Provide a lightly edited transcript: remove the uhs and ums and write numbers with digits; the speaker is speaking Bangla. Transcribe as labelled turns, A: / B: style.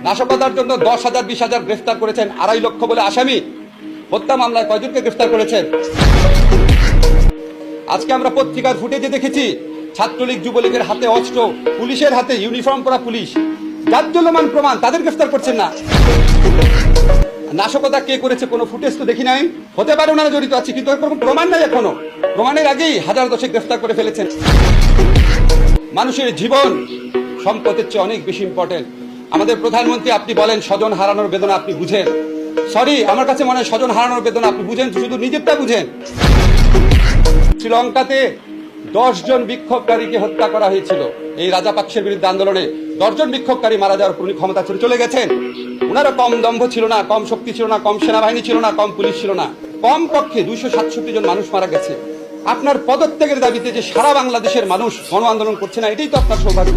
A: নাশকতার জন্য 10,000 20,000 গ্রেফতার করেছেন, 2.5 লক্ষ বলে আসামি। হত্যা মামলায় কয়জনকে গ্রেফতার করেছেন? আজকে আমরা পত্রিকার ফুটেজে দেখেছি ছাত্রলীগ যুবলীগের হাতে অস্ত্র, পুলিশের হাতে ইউনিফর্ম পরা পুলিশ, জাজ্জল্যমান প্রমাণ, তাদের গ্রেফতার করছেন না। নাশকতা কে করেছে কোনো ফুটেজ তো দেখি নাই। হতে পারে ওনারা জড়িত আছে, কিন্তু কোনো প্রমাণ নাই এখনো। প্রমাণের আগেই 1000 গ্রেফতার করে ফেলেছেন। মানুষের জীবন সম্পদের চেয়ে অনেক বেশি ইম্পর্টেন্ট। আমাদের প্রধানমন্ত্রী, আপনি বলেন স্বজন হারানোর বেদনা আপনি বুঝেন। সরি, আমার কাছে মনে হয় স্বজন হারানোর বেদনা আপনি বুঝেন, শুধু নিজেরটা বুঝেন। শ্রীলঙ্কাতে 10 জন বিক্ষোভকারীকে হত্যা করা হয়েছিল এই রাজাপাকসের বিরুদ্ধে আন্দোলনে। 10 জন বিক্ষোভকারী মারা যাওয়ার পর উনি ক্ষমতা ছেড়ে চলে গেছেন। ওনারা কম দম্ভ ছিল না, কম শক্তি ছিল না, কম সেনাবাহিনী ছিল না, কম পুলিশ ছিল না। কম পক্ষে 267 জন মানুষ মারা গেছে। আপনার পদত্যাগের দাবিতে যে সারা বাংলাদেশের মানুষ গণ আন্দোলন করছে না, এটাই তো আপনার সৌভাগ্য।